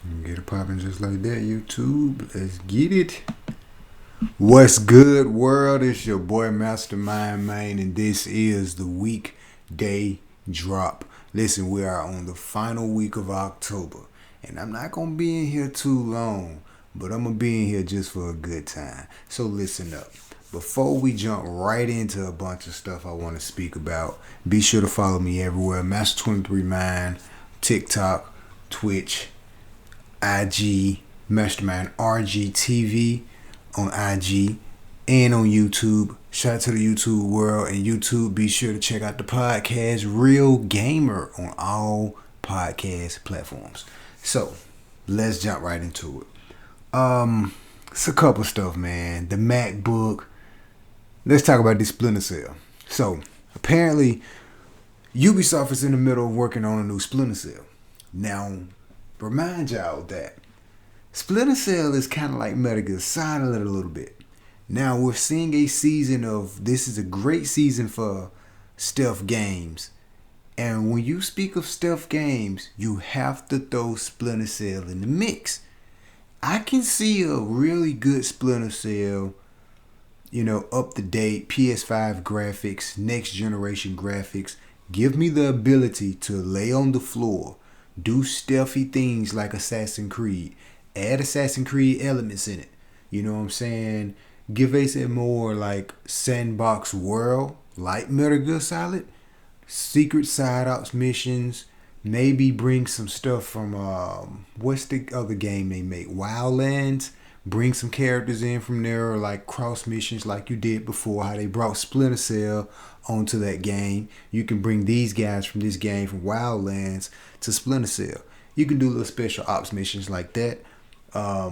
Get it popping just like that, YouTube. Let's get it. What's good, world? It's your boy Mastermind Man, and this is the weekday drop. Listen, we are on the final week of October, and I'm not gonna be in here too long, but I'm gonna be in here just for a good time. So listen up. Before we jump right into a bunch of stuff I want to speak about, be sure to follow me everywhere. Master23Mind, TikTok, Twitch, IG, Mastermind RGTV on IG and on YouTube. Shout out to the YouTube world and YouTube. Be sure to check out the podcast Real Gamer on all podcast platforms. So let's jump right into it. It's a couple stuff, man. The MacBook. Let's talk about this Splinter Cell. So apparently Ubisoft is in the middle of working on a new Splinter Cell. Now, remind y'all that Splinter Cell is kind of like Metal Gear Solid a little bit. Now we're seeing a season of, this is a great season for stealth games. And when you speak of stealth games, you have to throw Splinter Cell in the mix. I can see a really good Splinter Cell, up to date PS5 graphics, next generation graphics. Give me the ability to lay on the floor, do stealthy things like Assassin's Creed, add Assassin's Creed elements in it. You know what I'm saying? Give us a more like sandbox world, like Metal Gear Solid, secret side ops missions. Maybe bring some stuff from what's the other game they make? Wildlands. Bring some characters in from there, or like cross missions like you did before, how they brought Splinter Cell onto that game. You can bring these guys from this game from Wildlands to Splinter Cell. You can do little special ops missions like that. A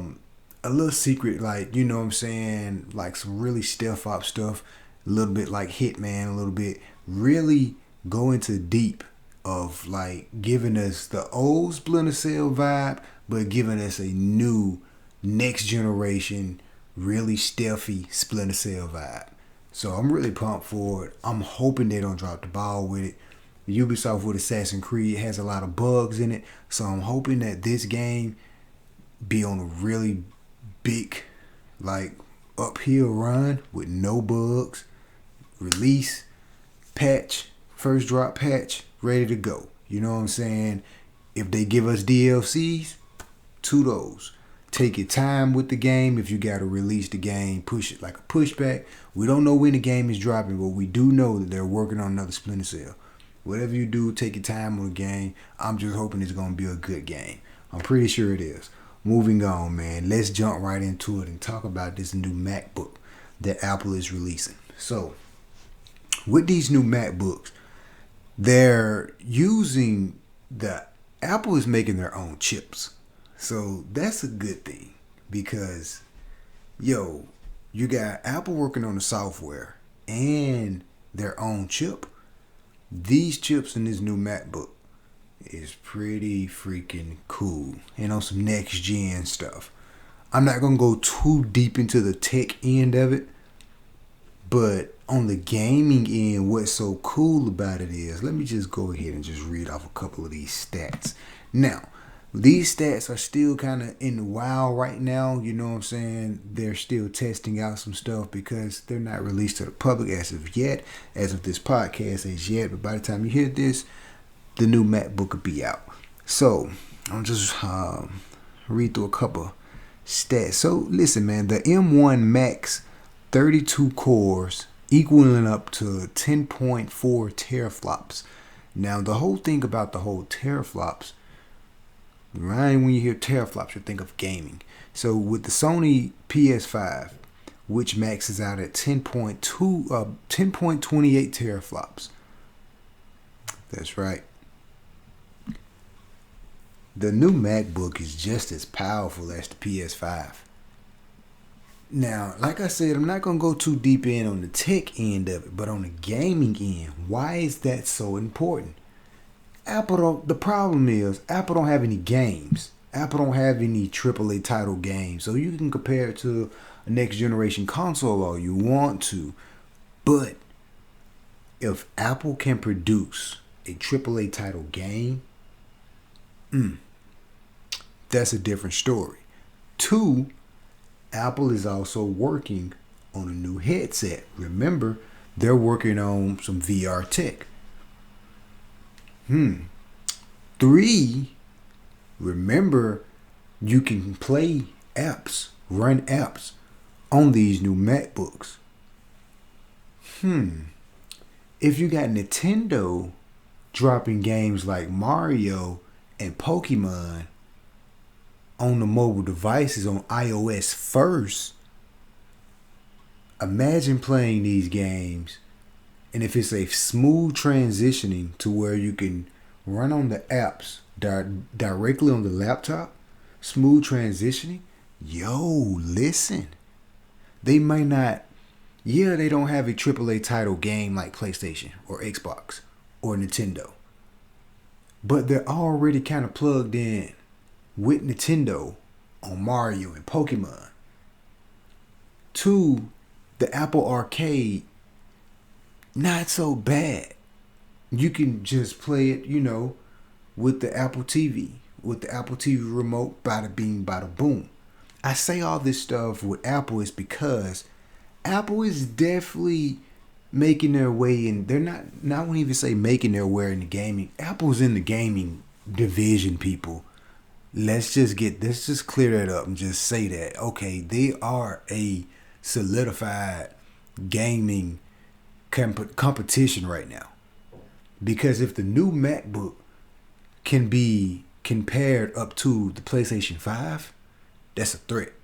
little secret, like, you know what I'm saying, like some really stealth op stuff. A little bit like Hitman, a little bit. Really go into deep of like giving us the old Splinter Cell vibe, but giving us a new next generation, really stealthy Splinter Cell vibe. So I'm really pumped for it. I'm hoping they don't drop the ball with it. Ubisoft with Assassin's Creed has a lot of bugs in it, so I'm hoping that this game be on a really big, like, uphill run with no bugs. Release, patch, first drop patch, ready to go. You know what I'm saying? If they give us DLCs, to those. Take your time with the game. If you got to release the game, push it like a pushback. We don't know when the game is dropping, but we do know that they're working on another Splinter Cell. Whatever you do, take your time on the game. I'm just hoping it's going to be a good game. I'm pretty sure it is. Moving on, man. Let's jump right into it and talk about this new MacBook that Apple is releasing. So, with these new MacBooks, they're using Apple is making their own chips. So that's a good thing because, you got Apple working on the software and their own chip. These chips in this new MacBook is pretty freaking cool and on some next gen stuff. I'm not going to go too deep into the tech end of it, but on the gaming end, what's so cool about it is, let me just go ahead and just read off a couple of these stats. Now, these stats are still kind of in the wild right now. You know what I'm saying? They're still testing out some stuff because they're not released to the public as of yet, as of this podcast as yet. But by the time you hear this, the new MacBook will be out. So I'll just read through a couple stats. So listen, man, the M1 Max 32 cores equaling up to 10.4 teraflops. Now, the whole thing about the whole teraflops, right, when you hear teraflops, you think of gaming. So with the Sony PS5, which maxes out at 10.28 teraflops. That's right. The new MacBook is just as powerful as the PS5. Now, like I said, I'm not going to go too deep in on the tech end of it, but on the gaming end, why is that so important? The problem is, Apple don't have any games. Apple don't have any AAA title games. So you can compare it to a next generation console all you want to. But if Apple can produce a AAA title game, that's a different story. Two, Apple is also working on a new headset. Remember, they're working on some VR tech. Three, remember, you can play apps, run apps on these new MacBooks. If you got Nintendo dropping games like Mario and Pokemon on the mobile devices on iOS first, imagine playing these games, and if it's a smooth transitioning to where you can run on the apps directly on the laptop, smooth transitioning, listen, they might not, they don't have a AAA title game like PlayStation or Xbox or Nintendo, but they're already kind of plugged in with Nintendo on Mario and Pokemon. Two, the Apple Arcade, not so bad. You can just play it, with the Apple TV, with the Apple TV remote, bada bing, bada boom. I say all this stuff with Apple is because Apple is definitely making their way in. They're not, I won't even say making their way in the gaming. Apple's in the gaming division, people. Let's just clear that up and just say that, okay, they are a solidified gaming competition right now. Because if the new MacBook can be compared up to the PlayStation 5, that's a threat.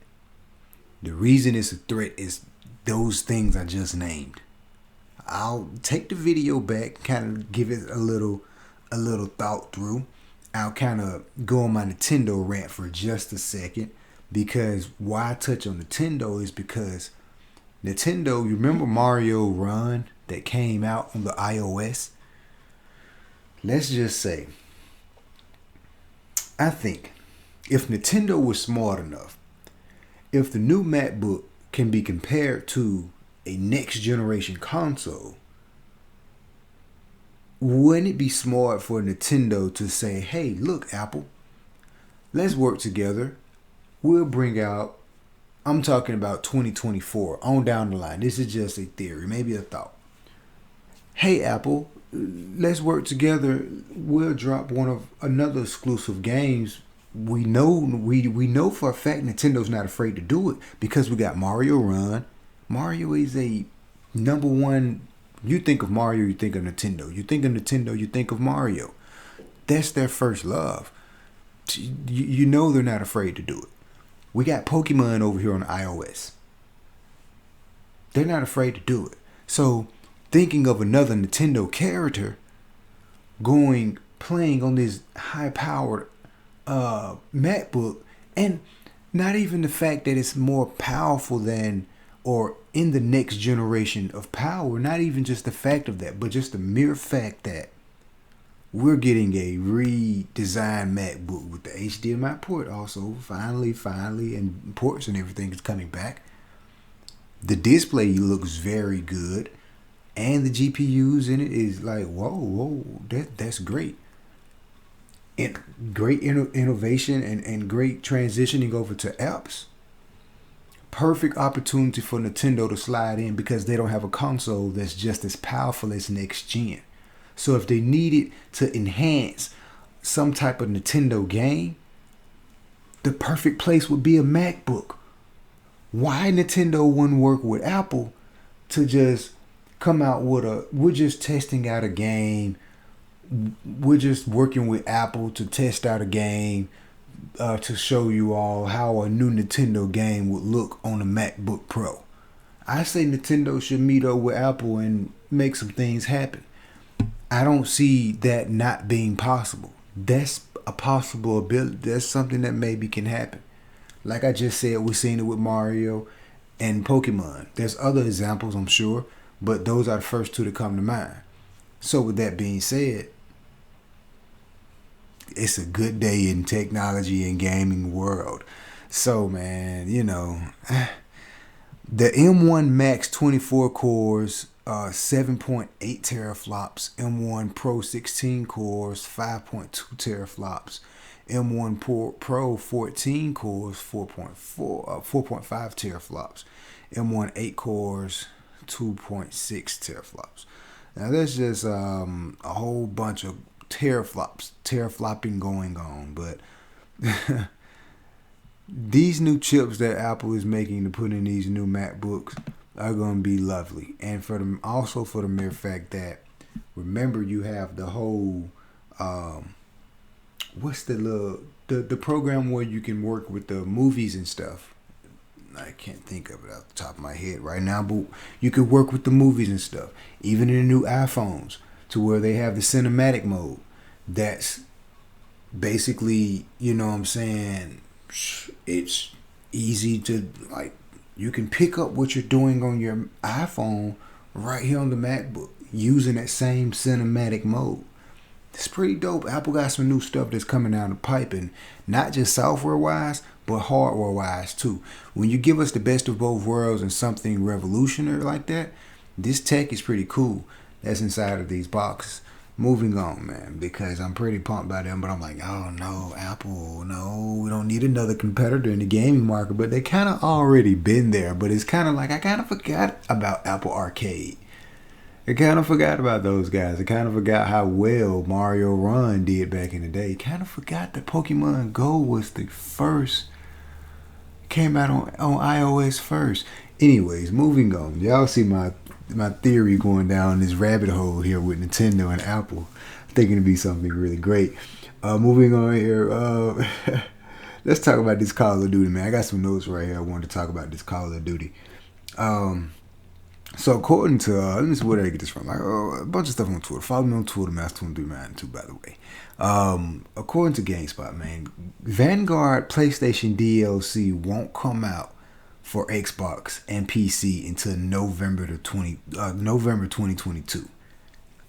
The reason it's a threat is those things I just named. I'll take the video back, kind of give it a little thought through. I'll kind of go on my Nintendo rant for just a second, because why I touch on Nintendo is because Nintendo, you remember Mario Run that came out on the iOS? Let's just say, I think if Nintendo was smart enough, if the new MacBook can be compared to a next generation console, wouldn't it be smart for Nintendo to say, hey, look, Apple, let's work together. We'll bring out, I'm talking about 2024, on down the line. This is just a theory, maybe a thought. Hey, Apple, let's work together. We'll drop another exclusive games. We know for a fact Nintendo's not afraid to do it because we got Mario Run. Mario is a number one. You think of Mario, you think of Nintendo. You think of Nintendo, you think of Mario. That's their first love. You know they're not afraid to do it. We got Pokemon over here on iOS. They're not afraid to do it. So thinking of another Nintendo character playing on this high-powered MacBook, and not even the fact that it's more powerful than or in the next generation of power, not even just the fact of that, but just the mere fact that we're getting a redesigned MacBook with the HDMI port also, finally, and ports and everything is coming back. The display looks very good, and the GPUs in it is like, whoa, that's great. And great innovation and great transitioning over to apps. Perfect opportunity for Nintendo to slide in because they don't have a console that's just as powerful as next gen. So if they needed to enhance some type of Nintendo game, the perfect place would be a MacBook. Why Nintendo wouldn't work with Apple to just come out with we're just testing out a game. We're just working with Apple to test out a game to show you all how a new Nintendo game would look on a MacBook Pro. I say Nintendo should meet up with Apple and make some things happen. I don't see that not being possible. That's a possible ability. That's something that maybe can happen. Like I just said, we're seeing it with Mario and Pokemon. There's other examples, I'm sure, but those are the first two to come to mind. So with that being said, it's a good day in technology and gaming world. So man, the M1 Max 24 cores, 7.8 teraflops, M1 Pro 16 cores, 5.2 teraflops, M1 Pro 14 cores, 4.5 teraflops. M1 8 cores, 2.6 teraflops. Now there's just a whole bunch of teraflopping going on, but these new chips that Apple is making to put in these new MacBooks are going to be lovely. And for the mere fact that, remember, you have the whole what's the program where you can work with the movies and stuff. I can't think of it off the top of my head right now, but you could work with the movies and stuff, even in the new iPhones, to where they have the cinematic mode. That's basically, you know what I'm saying, it's easy to, like, you can pick up what you're doing on your iPhone right here on the MacBook using that same cinematic mode. It's pretty dope. Apple got some new stuff that's coming down the pipe, and not just software wise, but hardware wise too. When you give us the best of both worlds and something revolutionary like that, this tech is pretty cool that's inside of these boxes. Moving on, man, because I'm pretty pumped by them, but I'm like, oh no, Apple, no, we don't need another competitor in the gaming market. But they kind of already been there, but it's kind of like I kind of forgot about Apple Arcade. I kind of forgot about those guys. I kind of forgot how well Mario Run did back in the day. Kind of forgot that Pokemon Go was the first, came out on iOS first. Anyways, moving on. Y'all see my theory going down this rabbit hole here with Nintendo and Apple. I'm thinking it'd be something really great. Moving on here. Let's talk about this Call of Duty, man. I got some notes right here. I wanted to talk about this Call of Duty. So according to, let me see where did I get this from? Like, a bunch of stuff on Twitter. Follow me on Twitter, Master23Man2, by the way. According to GameSpot, man, Vanguard PlayStation DLC won't come out for Xbox and PC until November 2022.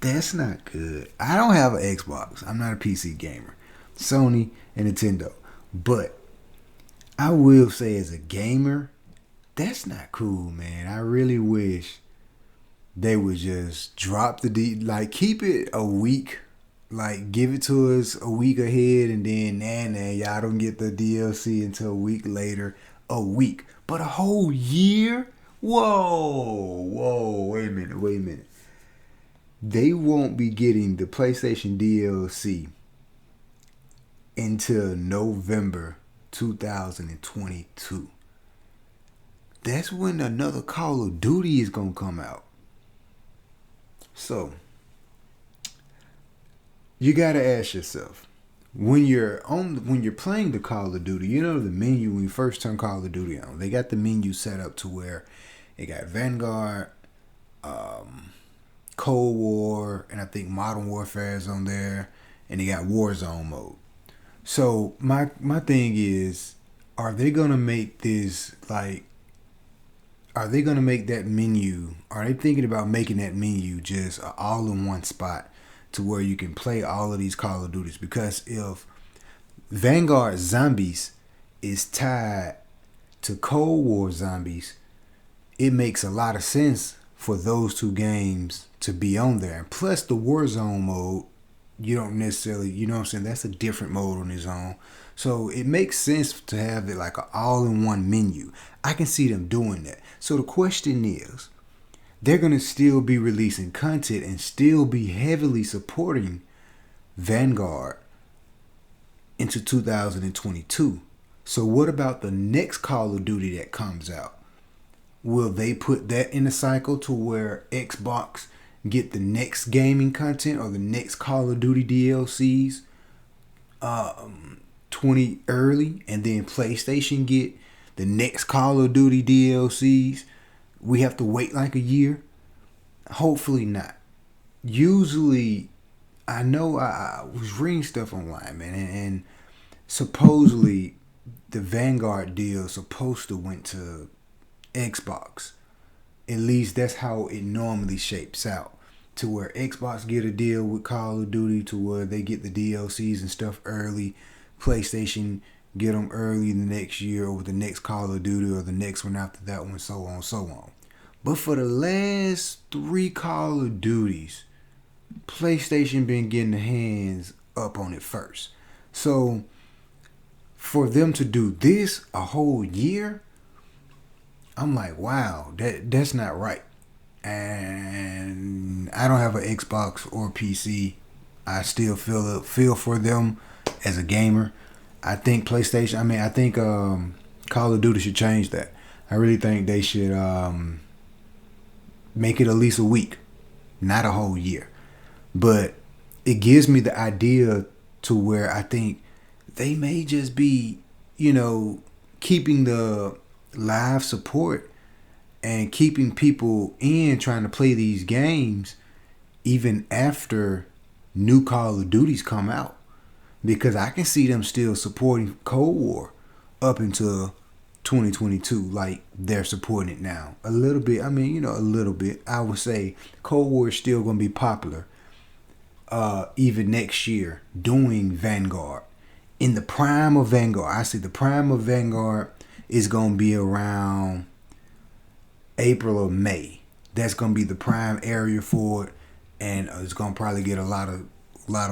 That's not good. I don't have an Xbox. I'm not a PC gamer. Sony and Nintendo. But I will say, as a gamer, that's not cool, man. I really wish they would just drop the keep it a week, like give it to us a week ahead, and then y'all don't get the DLC until a week later. A week, but a whole year? Whoa, wait a minute. They won't be getting the PlayStation DLC until November 2022. That's when another Call of Duty is gonna come out. So you gotta ask yourself, when you're playing the Call of Duty, you know the menu when you first turn Call of Duty on. They got the menu set up to where it got Vanguard, Cold War, and I think Modern Warfare is on there, and they got Warzone mode. So my thing is, are they gonna make this like? Are they going to make that menu, are they thinking about making that menu just an all-in-one spot to where you can play all of these Call of Duties? Because if Vanguard Zombies is tied to Cold War Zombies, it makes a lot of sense for those two games to be on there. And plus the Warzone mode, you don't necessarily, you know what I'm saying, that's a different mode on its own. So it makes sense to have it like an all-in-one menu. I can see them doing that. So the question is, they're going to still be releasing content and still be heavily supporting Vanguard into 2022. So what about the next Call of Duty that comes out? Will they put that in a cycle to where Xbox get the next gaming content or the next Call of Duty DLCs 20 early, and then PlayStation get the next Call of Duty DLCs? We have to wait like a year? Hopefully not. Usually, I know I was reading stuff online, man, and supposedly the Vanguard deal is supposed to went to Xbox. At least that's how it normally shapes out. To where Xbox get a deal with Call of Duty to where they get the DLCs and stuff early. PlayStation get them early the next year or the next Call of Duty or the next one after that one, so on, so on. But for the last 3 Call of Duties, PlayStation been getting the hands up on it first. So for them to do this a whole year, I'm like, wow, that's not right. And I don't have an Xbox or PC. I still feel for them as a gamer. I think PlayStation. I think Call of Duty should change that. I really think they should make it at least a week, not a whole year. But it gives me the idea to where I think they may just be, keeping the live support and keeping people in trying to play these games even after new Call of Duties come out. Because I can see them still supporting Cold War up until 2022, like they're supporting it now. A little bit. A little bit. I would say Cold War is still going to be popular even next year doing Vanguard. In the prime of Vanguard, I say the prime of Vanguard is going to be around April or May. That's going to be the prime area for it, and it's going to probably get a lot of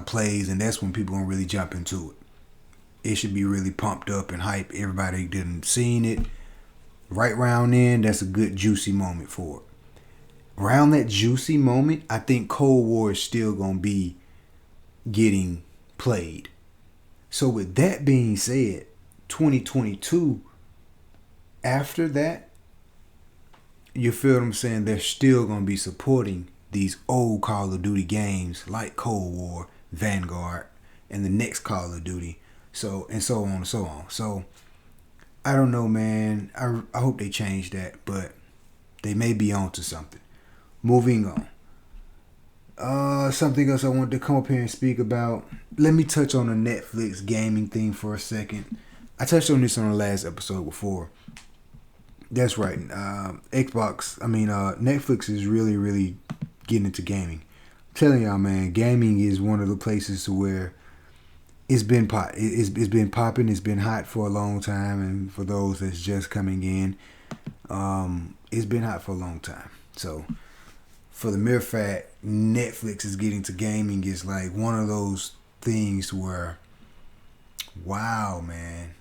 plays, and that's when people going to really jump into it. It should be really pumped up and hype. Everybody didn't seen it. Right around then, that's a good juicy moment for it. Around that juicy moment, I think Cold War is still going to be getting played. So with that being said, 2022, after that, you feel what I'm saying? They're still going to be supporting these old Call of Duty games like Cold War, Vanguard, and the next Call of Duty. So, and so on and so on. So, I don't know, man. I hope they change that, but they may be on to something. Moving on. Something else I wanted to come up here and speak about. Let me touch on the Netflix gaming thing for a second. I touched on this on the last episode before. That's right. Netflix is really, really getting into gaming. I'm telling y'all, man, gaming is one of the places where it's been it's been popping. It's been hot for a long time, and for those that's just coming in, it's been hot for a long time. So, for the mere fact Netflix is getting to gaming is like one of those things where, wow, man.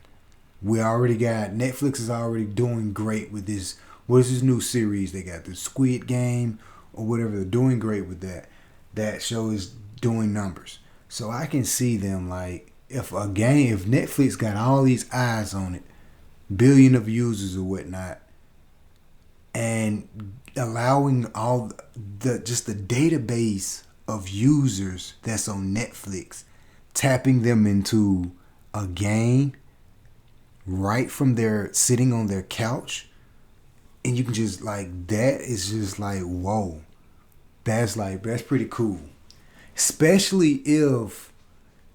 We already got, Netflix is already doing great with this. What is this new series? They got the Squid Game or whatever. They're doing great with that. That show is doing numbers. So I can see them like, if Netflix got all these eyes on it, billion of users or whatnot, and allowing all the database of users that's on Netflix, tapping them into a game right from their sitting on their couch, and you can just like, that is just like, whoa, that's pretty cool. Especially if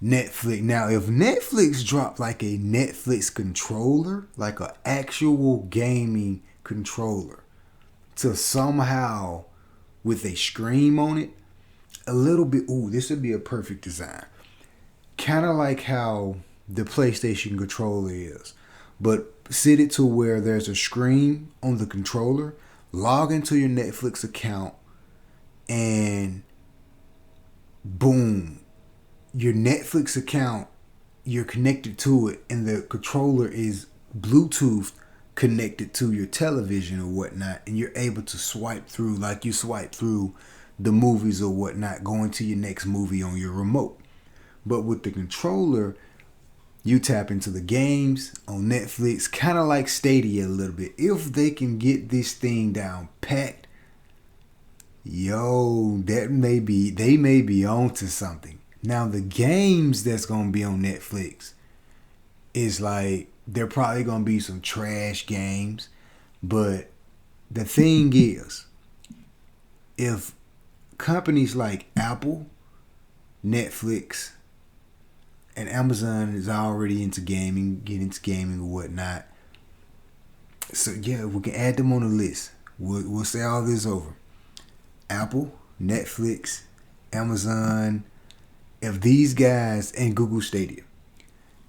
Netflix dropped like a Netflix controller, like an actual gaming controller, to somehow with a screen on it, a little bit, this would be a perfect design. Kind of like how the PlayStation controller is, but set it to where there's a screen on the controller. Log into your Netflix account, and boom, your Netflix account, you're connected to it, and the controller is Bluetooth connected to your television or whatnot, and you're able to swipe through like you swipe through the movies or whatnot, going to your next movie on your remote. But with the controller, you tap into the games on Netflix, kind of like Stadia a little bit. If they can get this thing down packed, they may be on to something. Now, the games that's going to be on Netflix is like, they're probably going to be some trash games. But the thing is, if companies like Apple, Netflix, and Amazon is already into gaming, get into gaming or whatnot, so yeah, we can add them on the list. We'll say all this over. Apple, Netflix, Amazon, if these guys, and Google Stadia,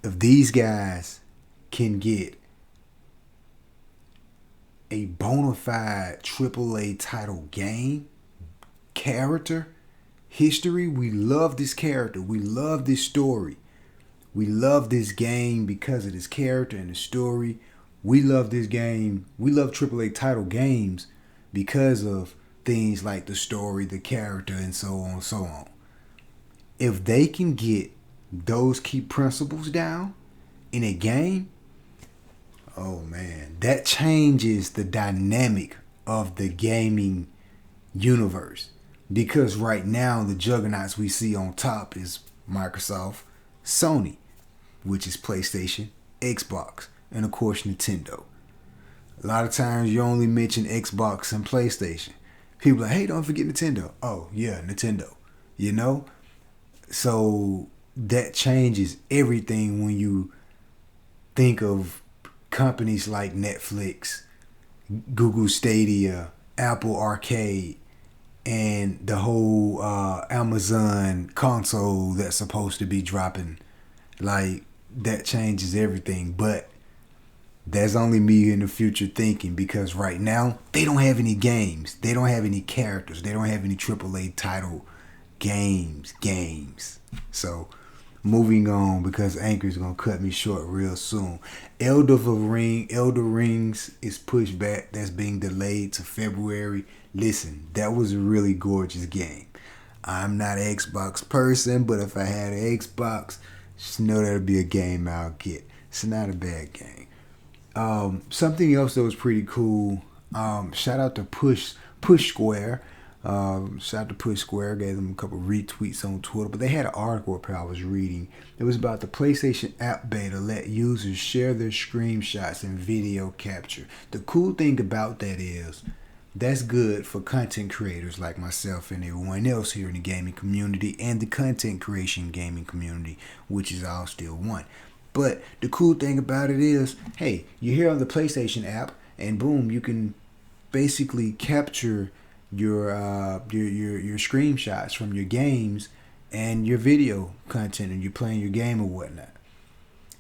if these guys can get a bona fide AAA title game, character, history, we love this character, we love this story, We love this game because of this character and the story. We love this game. We love AAA title games because of things like the story, the character, and so on and so on. If they can get those key principles down in a game, oh man, that changes the dynamic of the gaming universe. Because right now, the juggernauts we see on top is Microsoft, Sony, which is PlayStation, Xbox, and of course Nintendo. A lot of times you only mention Xbox and PlayStation. People are like, hey, don't forget Nintendo. Oh, yeah, Nintendo. You know? So that changes everything when you think of companies like Netflix, Google Stadia, Apple Arcade, and the whole Amazon console that's supposed to be dropping. Like, that changes everything. But that's only me in the future thinking, because right now they don't have any games. They don't have any characters. They don't have any AAA title games. So moving on, because Anchor's gonna cut me short real soon. Elder Rings is pushed back. That's being delayed to February. Listen, that was a really gorgeous game. I'm not an Xbox person, but if I had an Xbox, just know that'll be a game I'll get. It's not a bad game. Something else that was pretty cool. Shout out to Push Square. Shout out to Push Square. Gave them a couple retweets on Twitter. But they had an article up here I was reading. It was about the PlayStation app beta let users share their screenshots and video capture. The cool thing about that is that's good for content creators like myself and everyone else here in the gaming community and the content creation gaming community, which is all still one. But the cool thing about it is, hey, you're here on the PlayStation app, and boom, you can basically capture your screenshots from your games and your video content, and you're playing your game or whatnot.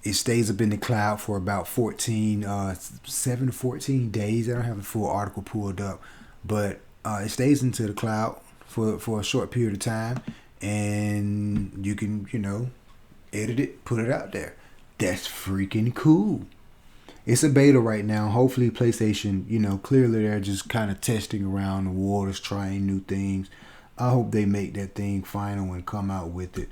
It stays up in the cloud for about 7 to 14 days. I don't have a full article pulled up, but it stays into the cloud for a short period of time, and you can, edit it, put it out there. That's freaking cool. It's a beta right now. Hopefully PlayStation, clearly they're just kind of testing around the waters, trying new things. I hope they make that thing final and come out with it.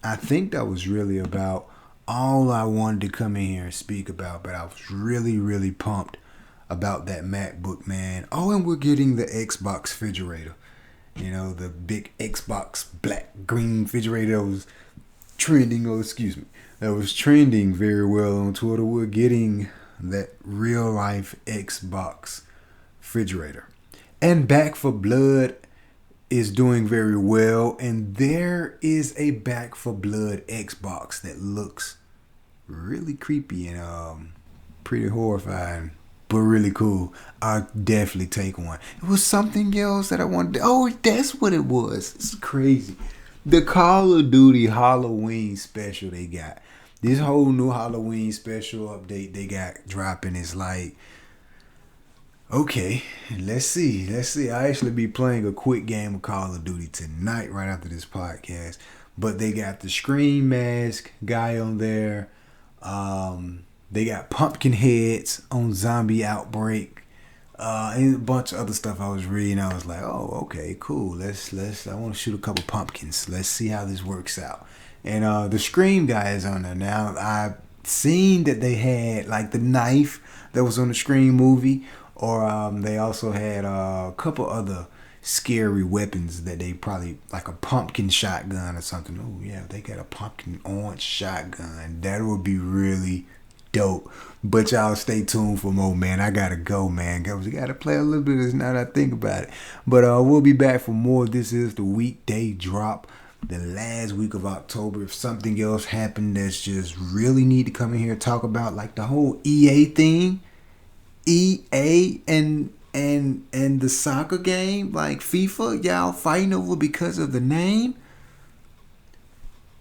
I think that was really about all I wanted to come in here and speak about, but I was really, really pumped about that MacBook, man. Oh, and we're getting the Xbox refrigerator. The big Xbox black green refrigerator that was trending very well on Twitter. We're getting that real life Xbox refrigerator. And Back for Blood is doing very well, and there is a Back for Blood Xbox that looks really creepy and pretty horrifying, but really cool. I'll definitely take one. It was something else that I wanted to, oh, that's what it was. It's crazy. The Call of Duty Halloween special they got. This whole new Halloween special update they got dropping is like, okay, let's see. I actually be playing a quick game of Call of Duty tonight right after this podcast. But they got the Scream Mask guy on there. They got pumpkin heads on Zombie Outbreak. And a bunch of other stuff I was reading. I was like, oh, okay, cool. I want to shoot a couple pumpkins. Let's see how this works out. And the Scream guy is on there now. I've seen that they had like the knife that was on the Scream movie. Or they also had a couple other scary weapons that they probably, like a pumpkin shotgun or something. Oh, yeah, they got a pumpkin orange shotgun. That would be really dope. But y'all stay tuned for more, man. I gotta go, man. We gotta play a little bit of this now that I think about it. But we'll be back for more. This is the weekday drop, the last week of October. If something else happened that's just really need to come in here and talk about, like the whole EA thing, EA and the soccer game, like FIFA, y'all fighting over because of the name.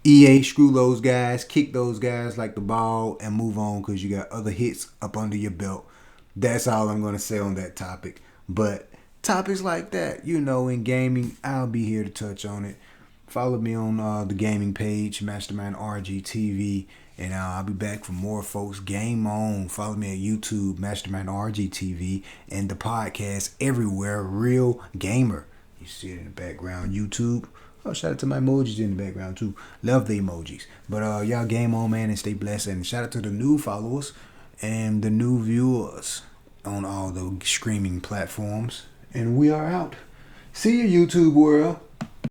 EA, screw those guys, kick those guys like the ball, and move on, because you got other hits up under your belt. That's all I'm going to say on that topic. But topics like that, in gaming, I'll be here to touch on it. Follow me on the gaming page, Mastermind RGTV, And I'll be back for more, folks. Game on. Follow me at YouTube, Mastermind RGTV, and the podcast everywhere, Real Gamer. You see it in the background, YouTube. Oh, shout out to my emojis in the background too. Love the emojis. But y'all game on, man, and stay blessed. And shout out to the new followers and the new viewers on all the streaming platforms. And we are out. See you, YouTube world.